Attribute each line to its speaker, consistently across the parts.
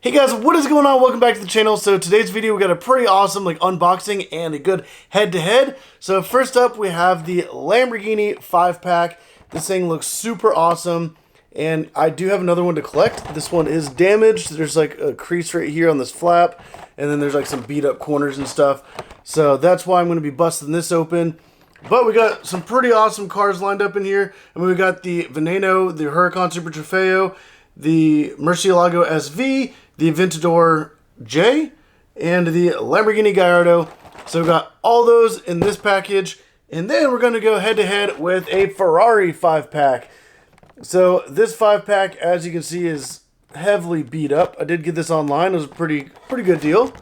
Speaker 1: Hey guys, what is going on? Welcome back to the channel. So today's video, we got a pretty awesome unboxing and a good head-to-head. So first up, we have the Lamborghini 5-pack. This thing looks super awesome, and I do have another one to collect. This one is damaged. There's like a crease right here on this flap, and then there's like some beat up corners and stuff. So that's why I'm going to be busting this open. But we got some pretty awesome cars lined up in here. I mean, we got the Veneno, the Huracan Super Trofeo, the Murcielago SV, the Aventador J, and the Lamborghini Gallardo. So we got all those in this package. And then we're going to go head-to-head with a Ferrari 5-pack. So this 5-pack, as you can see, is heavily beat up. I did get this online. It was a pretty good deal.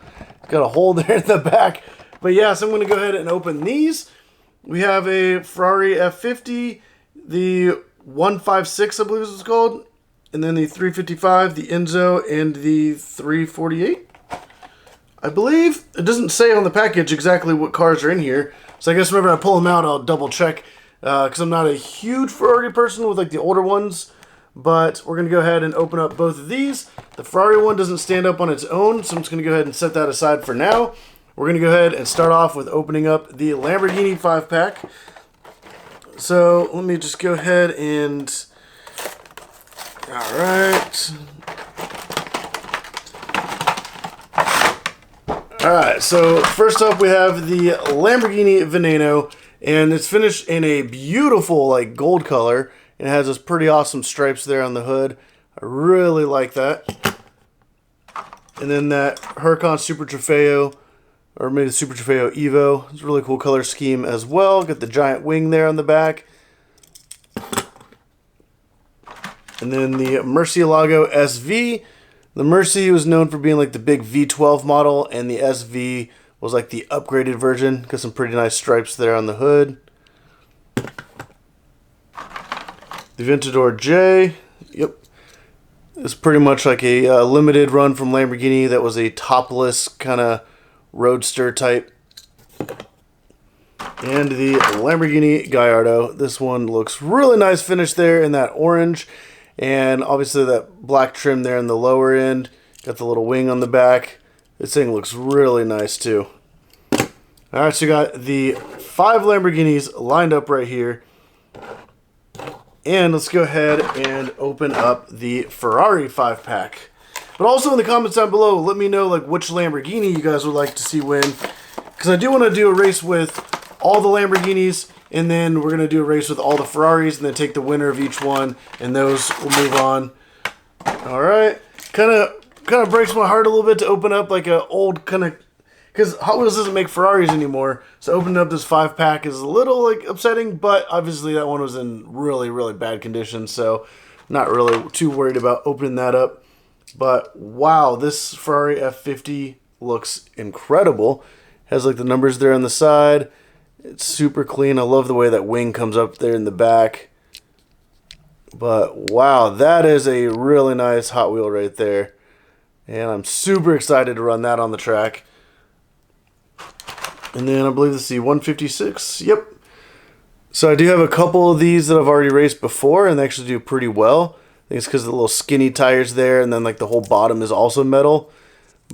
Speaker 1: It's got a hole there in the back. But yeah, so I'm going to go ahead and open these. We have a Ferrari F50, the 156, I believe is what it's called. And then the 355, the Enzo, and the 348. I believe. It doesn't say on the package exactly what cars are in here. So I guess whenever I pull them out, I'll double check. Because I'm not a huge Ferrari person with like the older ones. But we're going to go ahead and open up both of these. The Ferrari one doesn't stand up on its own, so I'm just going to go ahead and set that aside for now. We're going to go ahead and start off with opening up the Lamborghini 5-pack. So let me just go ahead and... Alright. Alright, so first up we have the Lamborghini Veneno, and it's finished in a beautiful like gold color. It has this pretty awesome stripes there on the hood. I really like that. And then that Huracan Super Trofeo, or maybe the Super Trofeo Evo. It's a really cool color scheme as well. Got the giant wing there on the back. And then the Murcielago SV. The Murci was known for being like the big V12 model, and the SV was like the upgraded version. Got some pretty nice stripes there on the hood. The Aventador J. Yep. It's pretty much like a limited run from Lamborghini that was a topless kind of roadster type. And the Lamborghini Gallardo. This one looks really nice finish there in that orange. And obviously that black trim there in the lower end. Got the little wing on the back. This thing looks really nice too. Alright, so you got the 5 Lamborghinis lined up right here. And let's go ahead and open up the Ferrari 5-pack. But also in the comments down below, let me know like which Lamborghini you guys would like to see win. Because I do want to do a race with all the Lamborghinis. And then we're going to do a race with all the Ferraris and then take the winner of each one. And those will move on. Alright. Kind of breaks my heart a little bit to open up like a old kind of... Because Hot Wheels doesn't make Ferraris anymore. So opening up this 5-pack is a little like upsetting. But obviously that one was in really bad condition. So not really too worried about opening that up. But wow, this Ferrari F50 looks incredible. Has like the numbers there on the side. It's super clean. I love the way that wing comes up there in the back. But wow, that is a really nice Hot Wheel right there. And I'm super excited to run that on the track. And then I believe this is the 156. Yep. So I do have a couple of these that I've already raced before and they actually do pretty well. I think it's because of the little skinny tires there, and then like the whole bottom is also metal.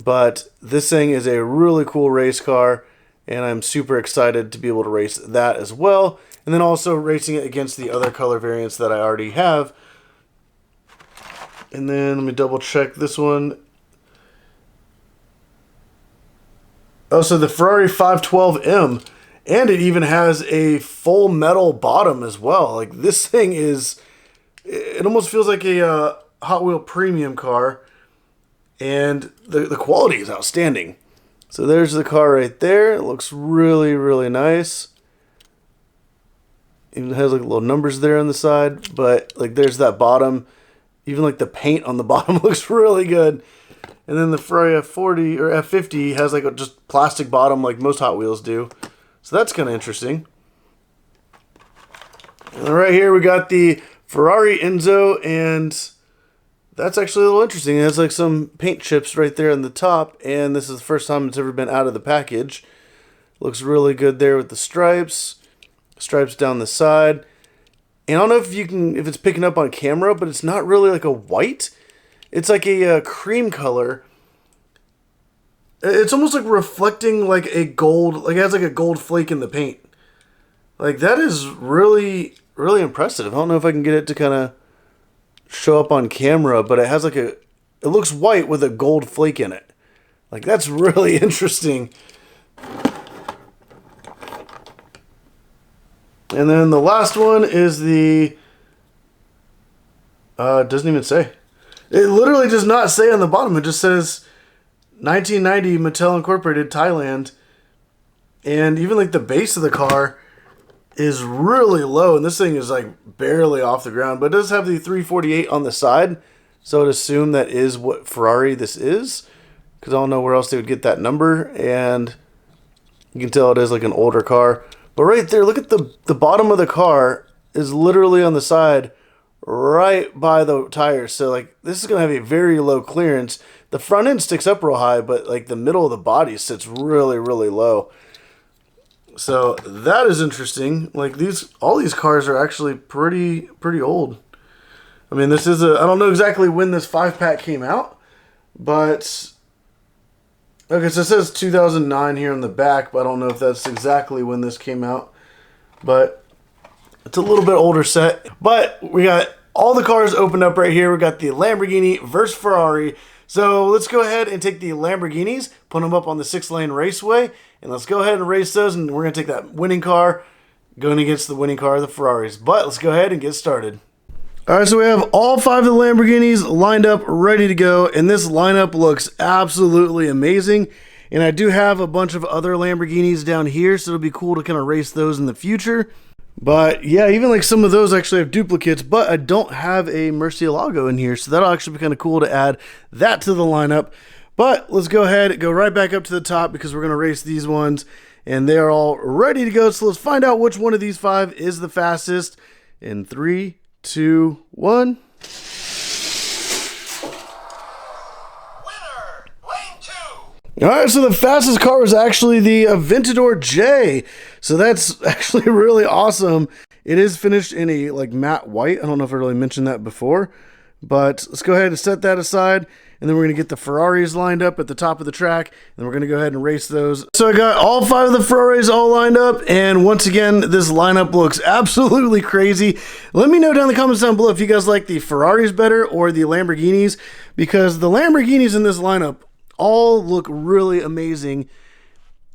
Speaker 1: But this thing is a really cool race car. And I'm super excited to be able to race that as well. And then also racing it against the other color variants that I already have. And then let me double check this one. Oh, so the Ferrari 512M. And it even has a full metal bottom as well. Like this thing is... It almost feels like a Hot Wheel premium car. And the quality is outstanding. So there's the car right there. It looks really nice. It has like little numbers there on the side, but like there's that bottom. Even like the paint on the bottom looks really good. And then the Ferrari F40 or F50 has like a just plastic bottom like most Hot Wheels do. So that's kind of interesting. And right here we got the Ferrari Enzo, and that's actually a little interesting. It has like some paint chips right there on the top, and this is the first time it's ever been out of the package. Looks really good there with the stripes down the side. And I don't know if it's picking up on camera, but it's not really like a white. It's like a cream color. It's almost like reflecting like a gold, like it has like a gold flake in the paint. Like that is really, really impressive. I don't know if I can get it to kind of show up on camera, but it has like it looks white with a gold flake in it. Like that's really interesting. And then the last one is the, doesn't even say. It literally does not say on the bottom. It just says 1990 Mattel Incorporated, Thailand. And even like the base of the car is really low. And this thing is like barely off the ground. But it does have the 348 on the side. So I'd assume that is what Ferrari this is. Because I don't know where else they would get that number. And you can tell it is like an older car. But right there, look at the bottom of the car is literally on the side right by the tires. So like this is going to have a very low clearance. The front end sticks up real high, but like the middle of the body sits really, really low. So that is interesting. Like all these cars are actually pretty old. I mean, this is I don't know exactly when this 5-pack came out, but okay, so it says 2009 here on the back, but I don't know if that's exactly when this came out. But it's a little bit older set. But we got all the cars opened up right here. We got the Lamborghini versus Ferrari. So let's go ahead and take the Lamborghinis, put them up on the 6-lane Raceway, and let's go ahead and race those. And we're going to take that winning car going against the winning car of the Ferraris. But let's go ahead and get started. All right, so we have all 5 of the Lamborghinis lined up, ready to go, and this lineup looks absolutely amazing. And I do have a bunch of other Lamborghinis down here, so it'll be cool to kind of race those in the future. But yeah, even like some of those actually have duplicates, but I don't have a Murcielago in here, so that'll actually be kind of cool to add that to the lineup. But let's go ahead, go right back up to the top because we're going to race these ones, and they are all ready to go. So let's find out which one of these 5 is the fastest in 3, 2, 1.
Speaker 2: Winner, lane 2.
Speaker 1: All right, so the fastest car was actually the Aventador J. So that's actually really awesome. It is finished in a like matte white. I don't know if I really mentioned that before, but let's go ahead and set that aside. And then we're going to get the Ferraris lined up at the top of the track, and we're going to go ahead and race those. So I got all 5 of the Ferraris all lined up, and once again, this lineup looks absolutely crazy. Let me know down in the comments down below if you guys like the Ferraris better or the Lamborghinis, because the Lamborghinis in this lineup all look really amazing,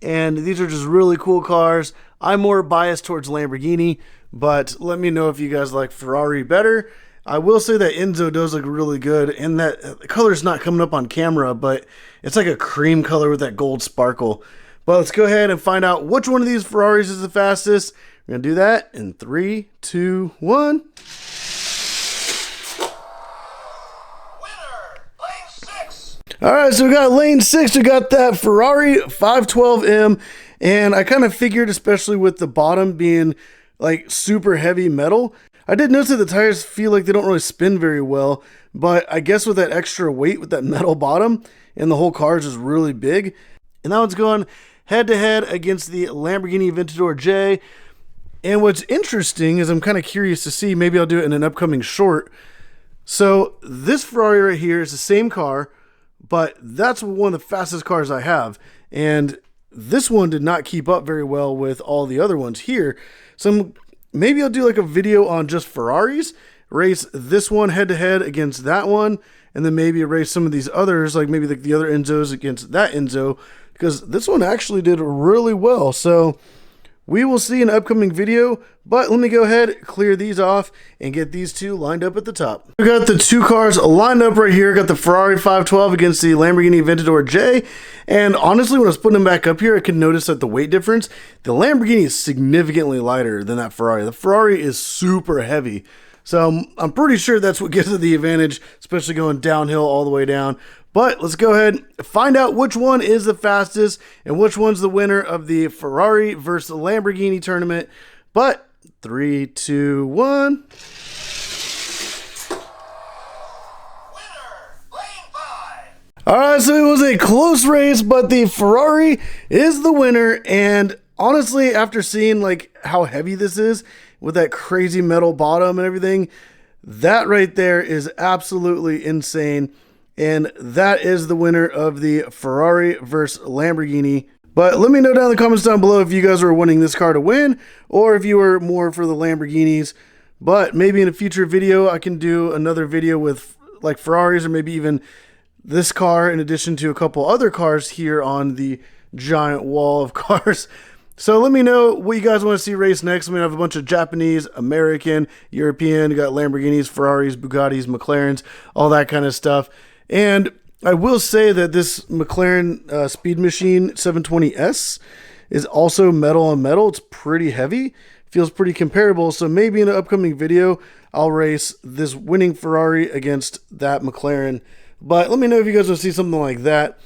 Speaker 1: and these are just really cool cars. I'm more biased towards Lamborghini, but let me know if you guys like Ferrari better. I will say that Enzo does look really good, and that the color's not coming up on camera, but it's like a cream color with that gold sparkle. But let's go ahead and find out which one of these Ferraris is the fastest. We're going to do that in 3, 2, 1.
Speaker 2: Winner, lane 6.
Speaker 1: All right, so we got lane 6. We got that Ferrari 512M, and I kind of figured, especially with the bottom being like super heavy metal, I did notice that the tires feel like they don't really spin very well, but I guess with that extra weight with that metal bottom, and the whole car is just really big. And that one's going head to head against the Lamborghini Aventador J. And what's interesting is I'm kind of curious to see, maybe I'll do it in an upcoming short. So this Ferrari right here is the same car, but that's one of the fastest cars I have. And this one did not keep up very well with all the other ones here. So maybe I'll do like a video on just Ferraris, race this one head to head against that one, and then maybe race some of these others, like maybe the other Enzos against that Enzo, because this one actually did really well. So we will see in an upcoming video, but let me go ahead, clear these off, and get these 2 lined up at the top. We got the 2 cars lined up right here. Got the Ferrari 512 against the Lamborghini Aventador J. And honestly, when I was putting them back up here, I could notice that the weight difference, the Lamborghini is significantly lighter than that Ferrari. The Ferrari is super heavy. So I'm pretty sure that's what gives it the advantage, especially going downhill all the way down. But let's go ahead and find out which one is the fastest and which one's the winner of the Ferrari versus Lamborghini tournament. But 3, 2, 1.
Speaker 2: Winner, lane 5.
Speaker 1: All right, so it was a close race, but the Ferrari is the winner. And honestly, after seeing like how heavy this is with that crazy metal bottom and everything, that right there is absolutely insane. And that is the winner of the Ferrari versus Lamborghini. But let me know down in the comments down below if you guys were wanting this car to win or if you were more for the Lamborghinis. But maybe in a future video, I can do another video with like Ferraris or maybe even this car in addition to a couple other cars here on the giant wall of cars. So let me know what you guys want to see race next. We have a bunch of Japanese, American, European. You got Lamborghinis, Ferraris, Bugattis, McLarens, all that kind of stuff. And I will say that this McLaren Speed Machine 720S is also metal on metal. It's pretty heavy. Feels pretty comparable. So maybe in an upcoming video, I'll race this winning Ferrari against that McLaren. But let me know if you guys want to see something like that.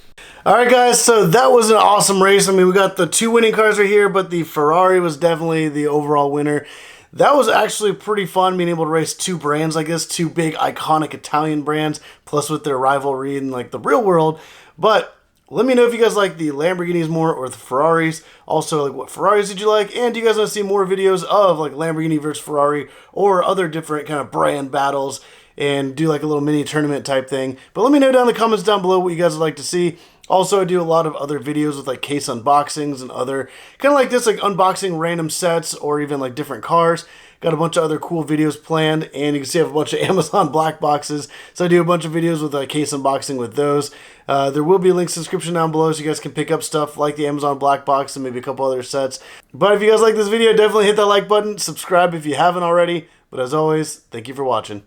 Speaker 1: All right, guys, so that was an awesome race. I mean, we got the two winning cars right here, but the Ferrari was definitely the overall winner. That was actually pretty fun being able to race two brands like this, two big iconic Italian brands, plus with their rivalry in like the real world. But let me know if you guys like the Lamborghinis more or the Ferraris. Also, like what Ferraris did you like? And do you guys want to see more videos of like Lamborghini versus Ferrari or other different kind of brand battles and do like a little mini tournament type thing? But let me know down in the comments down below what you guys would like to see. Also, I do a lot of other videos with like case unboxings and other kind of like this, like unboxing random sets or even like different cars. Got a bunch of other cool videos planned, and you can see I have a bunch of Amazon black boxes. So I do a bunch of videos with like case unboxing with those. There will be a link in the description down below so you guys can pick up stuff like the Amazon black box and maybe a couple other sets. But if you guys like this video, definitely hit that like button. Subscribe if you haven't already. But as always, thank you for watching.